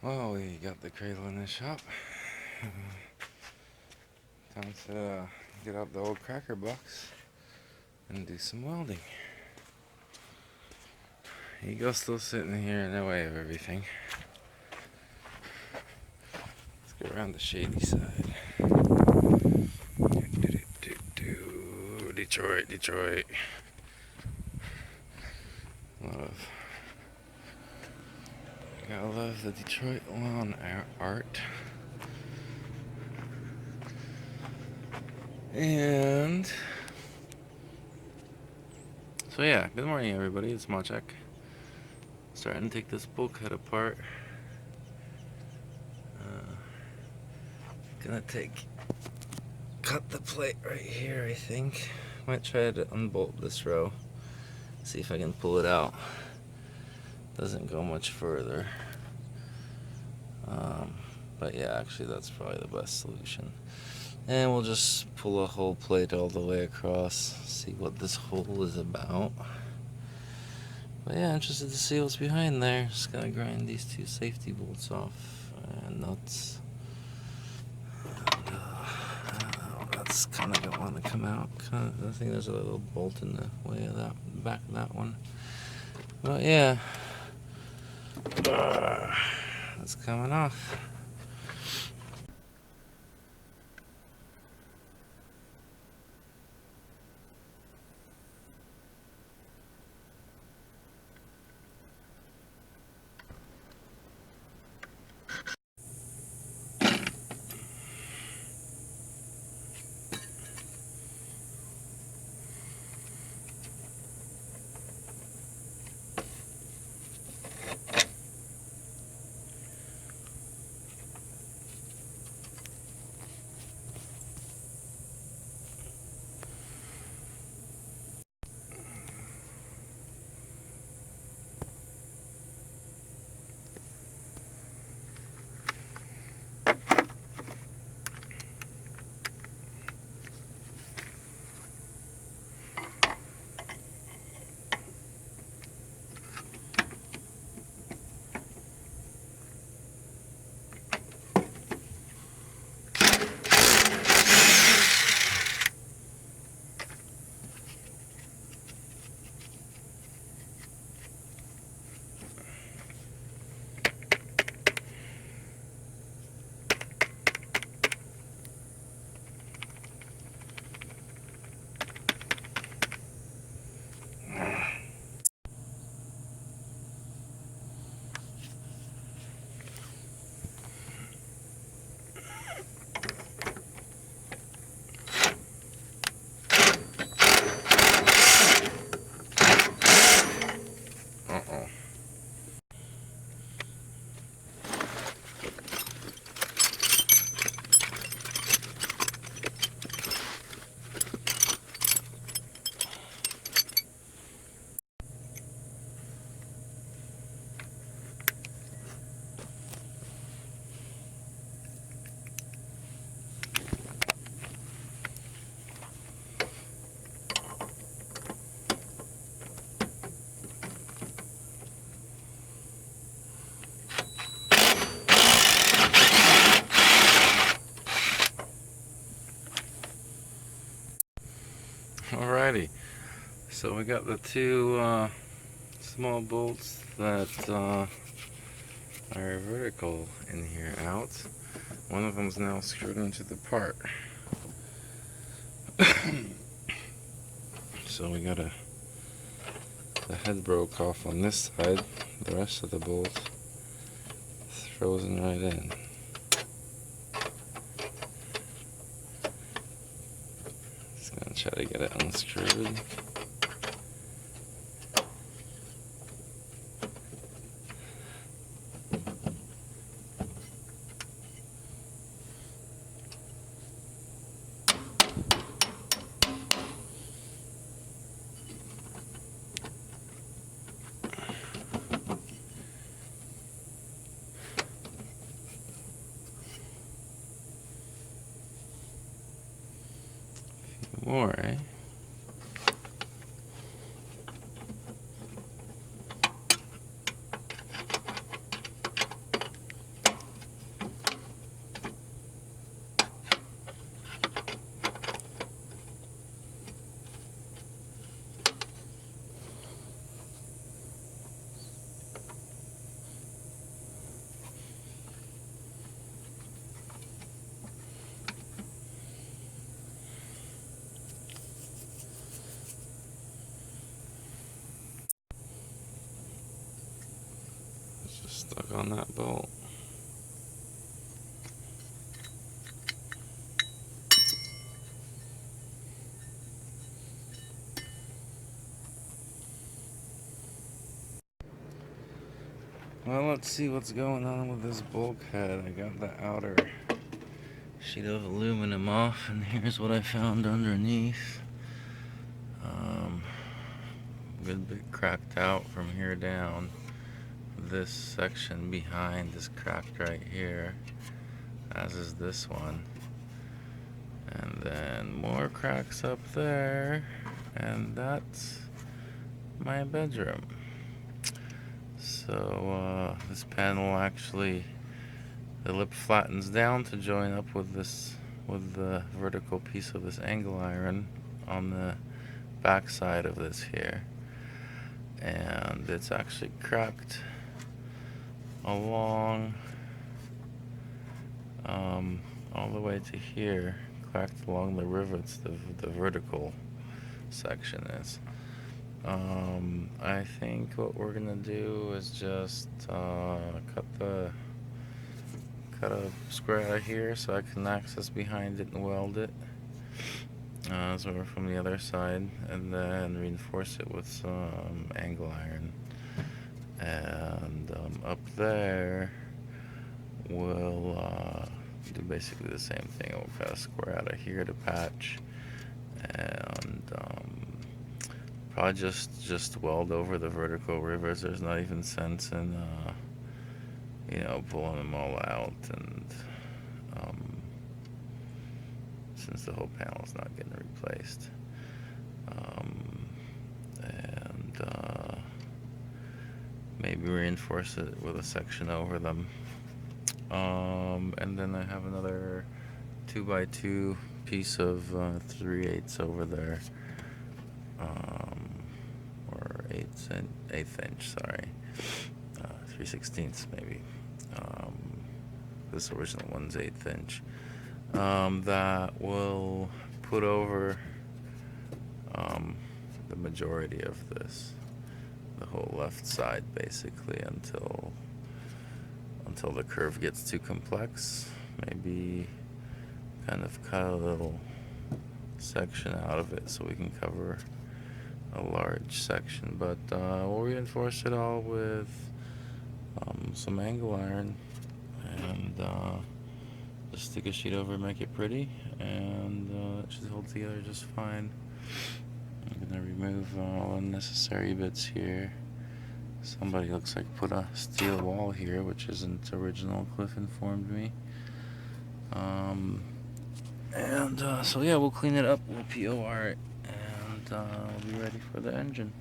Well, we got the cradle in the shop. Time to get out the old cracker box and do some welding. Eagle's still sitting here in the way of everything. Let's go around the shady side. Detroit, Detroit. Gotta love the Detroit lawn art. And so yeah, good morning everybody, it's Machek. Starting to take this bulkhead apart. Gonna cut the plate right here, I think. Might try to unbolt this row, see if I can pull it out. Doesn't go much further. But yeah, actually that's probably the best solution. And we'll just pull a whole plate all the way across, see what this hole is about. But yeah, interested to see what's behind there. Just gotta grind these two safety bolts off and nuts. And, that's kind of don't want to come out. I think there's a little bolt in the way of that back of that one. But yeah, it's coming off. Alrighty, so we got the two small bolts that are vertical in here out. One of them is now screwed into the part. So we got the head broke off on this side. The rest of the bolt is frozen right in. Just gonna try to get it unscrewed. More, eh? stuck on that bolt. Well, let's see what's going on with this bulkhead. I got the outer sheet of aluminum off, and here's what I found underneath. Good bit cracked out from here down. This section behind is cracked right here, as is this one. And then more cracks up there, and that's my bedroom. So this panel actually, the lip flattens down to join up with the vertical piece of this angle iron on the back side of this here, and it's actually cracked along all the way to here, cracked along the rivets. The vertical section is. I think what we're gonna do is just cut a square out of here so I can access behind it and weld it. So we're from the other side, and then reinforce it with some angle iron. And up there, we'll do basically the same thing. We'll cut a square out of here to patch, and probably just weld over the vertical rivers. There's not even sense in pulling them all out, and since the whole panel is not getting replaced, and maybe reinforce it with a section over them. And then I have another 2x2 piece of 3/8 over there, or 1/8 inch, sorry, 3/16 maybe. This original one's 1/8 inch. That will put over the majority of this, the whole left side basically, until the curve gets too complex. Maybe kind of cut a little section out of it so we can cover a large section, but we'll reinforce it all with some angle iron, and just stick a sheet over and make it pretty, and it should hold together just fine. I'm gonna remove all unnecessary bits here. Somebody looks like put a steel wall here, which isn't original, Cliff informed me. So yeah, we'll clean it up, we'll POR it, and we'll be ready for the engine.